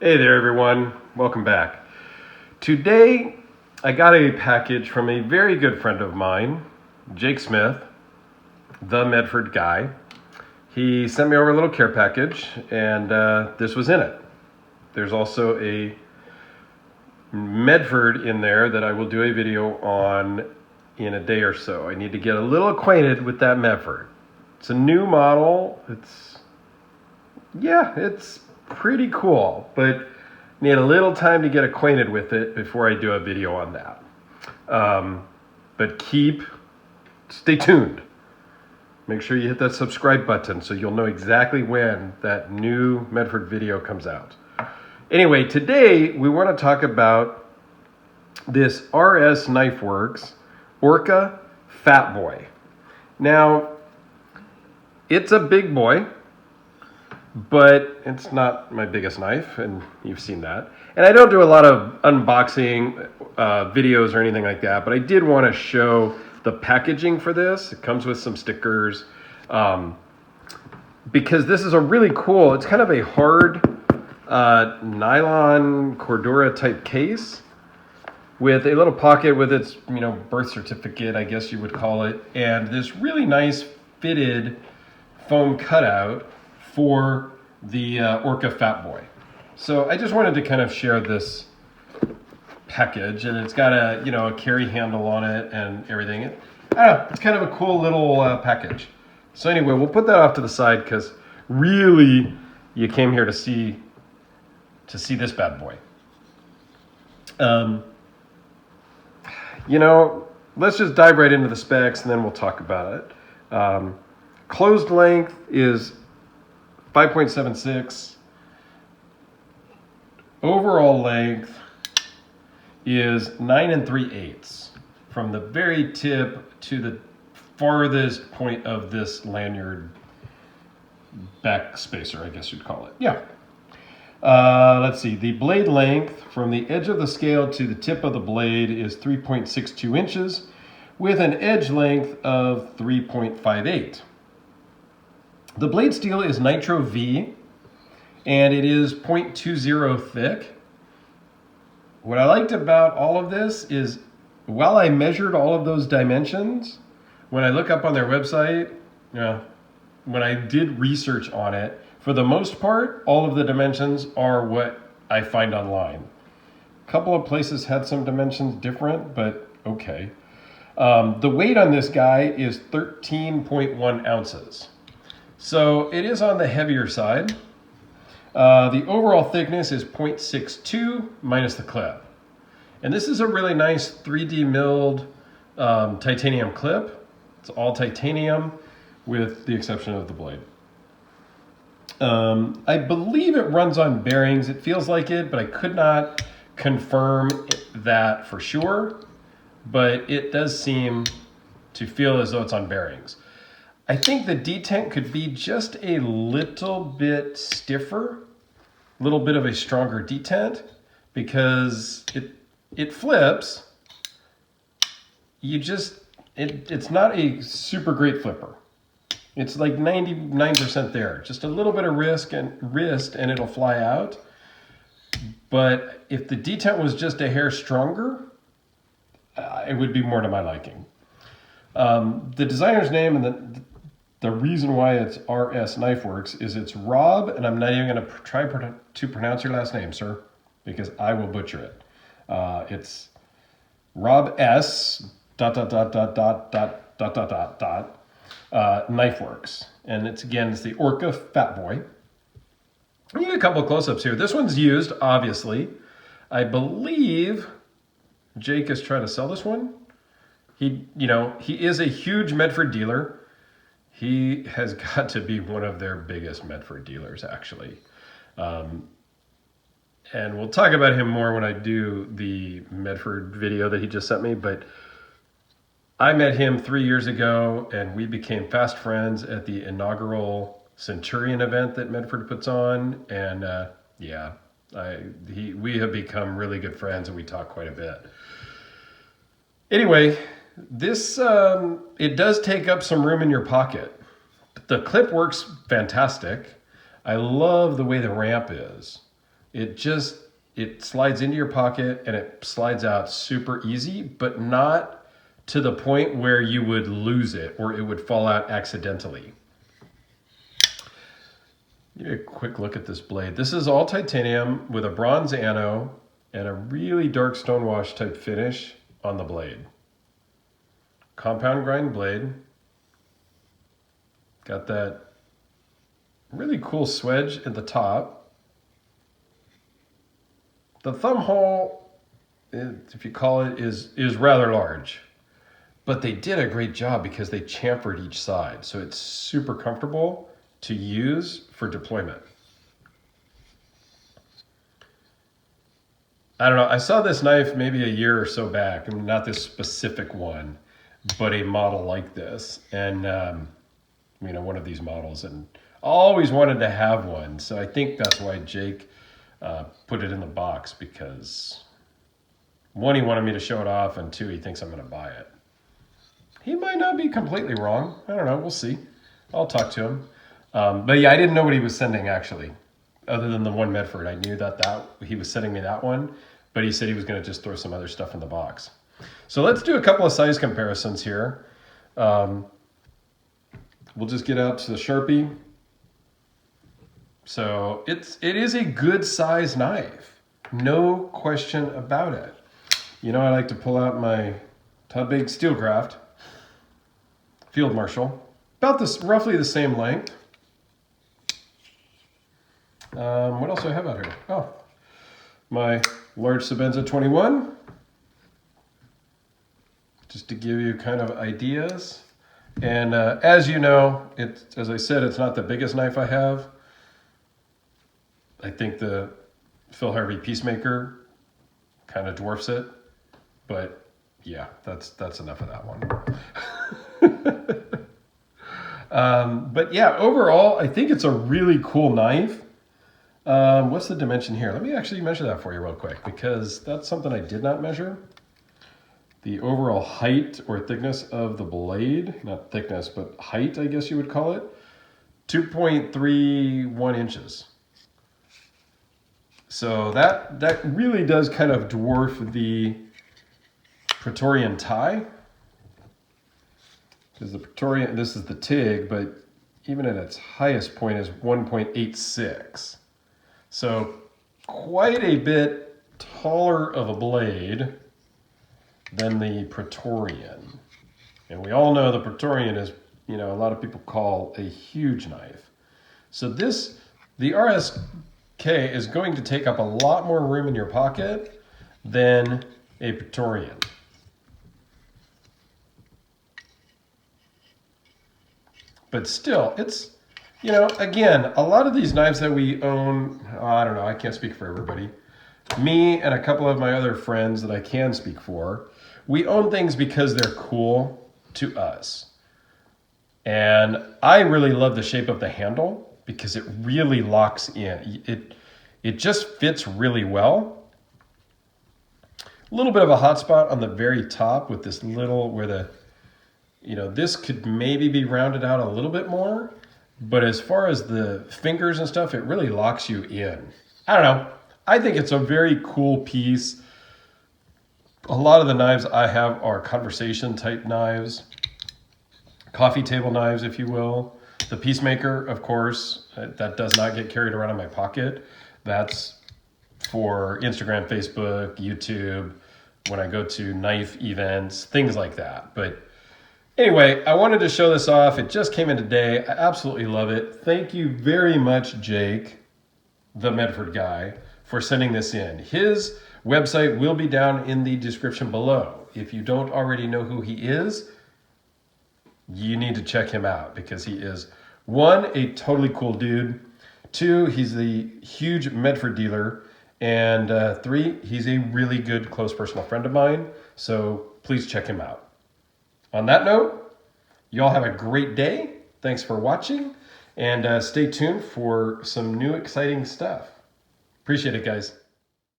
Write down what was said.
Hey there everyone, welcome back. Today I got a package from a very good friend of mine, Jake Smith, the Medford Guy. He sent me over a little care package and this was in it. There's also a Medford in there that I will do a video on in a day or so. I need to get a little acquainted with that Medford. It's a new model. It's pretty cool, but need a little time to get acquainted with it before I do a video on that. But stay tuned. Make sure you hit that subscribe button so you'll know exactly when that new Medford video comes out. Anyway, today we want to talk about this RS Knifeworks Orca Fatboy. Now, it's a big boy, but it's not my biggest knife, and you've seen that. And I don't do a lot of unboxing videos or anything like that, but I did want to show the packaging for this. It comes with some stickers, because this is a really cool, it's kind of a hard nylon Cordura type case with a little pocket with its, birth certificate, I guess you would call it, and this really nice fitted foam cutout for the Orca Fatboy. So I just wanted to kind of share this package, and it's got a carry handle on it and everything. It's kind of a cool little package. So anyway, we'll put that off to the side because really you came here to see this bad boy. Let's just dive right into the specs and then we'll talk about it. Closed length is 5.76. Overall length is 9 3/8 from the very tip to the farthest point of this lanyard back spacer, I guess you'd call it. Yeah. Let's see. The blade length from the edge of the scale to the tip of the blade is 3.62 inches with an edge length of 3.58. The blade steel is Nitro V, and it is 0.20 thick. What I liked about all of this is, while I measured all of those dimensions, when I look up on their website, when I did research on it, for the most part, all of the dimensions are what I find online. A couple of places had some dimensions different, but okay. The weight on this guy is 13.1 ounces. So it is on the heavier side. The overall thickness is 0.62 minus the clip. And this is a really nice 3D milled titanium clip. It's all titanium with the exception of the blade. I believe it runs on bearings. It feels like it, but I could not confirm that for sure. But it does seem to feel as though it's on bearings. I think the detent could be just a little bit stiffer, a little bit of a stronger detent, because it flips. It's not a super great flipper. It's like 99% there. Just a little bit of wrist and it'll fly out. But if the detent was just a hair stronger, it would be more to my liking. The designer's name and the reason why it's RS Knifeworks is it's Rob, and I'm not even going to try to pronounce your last name, sir, because I will butcher it. It's Rob S. Knifeworks, and it's the Orca Fatboy. You get a couple of close-ups here. This one's used, obviously. I believe Jake is trying to sell this one. He is a huge Medford dealer. He has got to be one of their biggest Medford dealers, actually. And we'll talk about him more when I do the Medford video that he just sent me. But I met him 3 years ago, and we became fast friends at the inaugural Centurion event that Medford puts on. And we have become really good friends, and we talk quite a bit. Anyway, this, it does take up some room in your pocket. The clip works fantastic. I love the way the ramp is. It slides into your pocket and it slides out super easy, but not to the point where you would lose it or it would fall out accidentally. Give you a quick look at this blade. This is all titanium with a bronze ano and a really dark stonewash type finish on the blade. Compound grind blade. Got that really cool swedge at the top. The thumb hole, if you call it, is rather large. But they did a great job because they chamfered each side. So it's super comfortable to use for deployment. I don't know, I saw this knife maybe a year or so back, and not this specific one, but a model like this. And, one of these models, and always wanted to have one. So I think that's why Jake put it in the box, because one, he wanted me to show it off, and two, he thinks I'm gonna buy it. He might not be completely wrong. I don't know, we'll see. I'll talk to him. But yeah, I didn't know what he was sending actually, other than the one Medford. I knew that he was sending me that one, but he said he was going to just throw some other stuff in the box. So let's do a couple of size comparisons here. We'll just get out to the Sharpie. So it is a good size knife, no question about it. You know, I like to pull out my Todd Big Steelcraft Field Marshal, about this, roughly the same length. What else do I have out here? Oh, my large Sebenza 21, just to give you kind of ideas. And as you know, as I said, it's not the biggest knife I have. I think the Phil Harvey Peacemaker kind of dwarfs it, but yeah, that's enough of that one. But yeah, overall, I think it's a really cool knife. What's the dimension here? Let me actually measure that for you real quick, because that's something I did not measure. The overall height or thickness of the blade, not thickness, but height, I guess you would call it, 2.31 inches. So that really does kind of dwarf the Praetorian tie. Because the Praetorian, this is the TIG, but even at its highest point is 1.86. So quite a bit taller of a blade than the Praetorian. And we all know the Praetorian is, a lot of people call a huge knife. So the RSK is going to take up a lot more room in your pocket than a Praetorian. But still, it's, again, a lot of these knives that we own, I don't know, I can't speak for everybody. Me and a couple of my other friends that I can speak for, we own things because they're cool to us. And I really love the shape of the handle because it really locks in. It just fits really well. A little bit of a hot spot on the very top with this little, where the, this could maybe be rounded out a little bit more. But as far as the fingers and stuff, it really locks you in. I don't know. I think it's a very cool piece. A lot of the knives I have are conversation type knives, coffee table knives, if you will. The Peacemaker, of course, that does not get carried around in my pocket. That's for Instagram, Facebook, YouTube, when I go to knife events, things like that. But anyway, I wanted to show this off. It just came in today. I absolutely love it. Thank you very much, Jake, the Medford Guy, for sending this in. His website will be down in the description below. If you don't already know who he is, you need to check him out, because he is, one, a totally cool dude. Two, he's a huge Medford dealer. And three, he's a really good close personal friend of mine. So please check him out. On that note, y'all have a great day. Thanks for watching, and stay tuned for some new exciting stuff. Appreciate it, guys.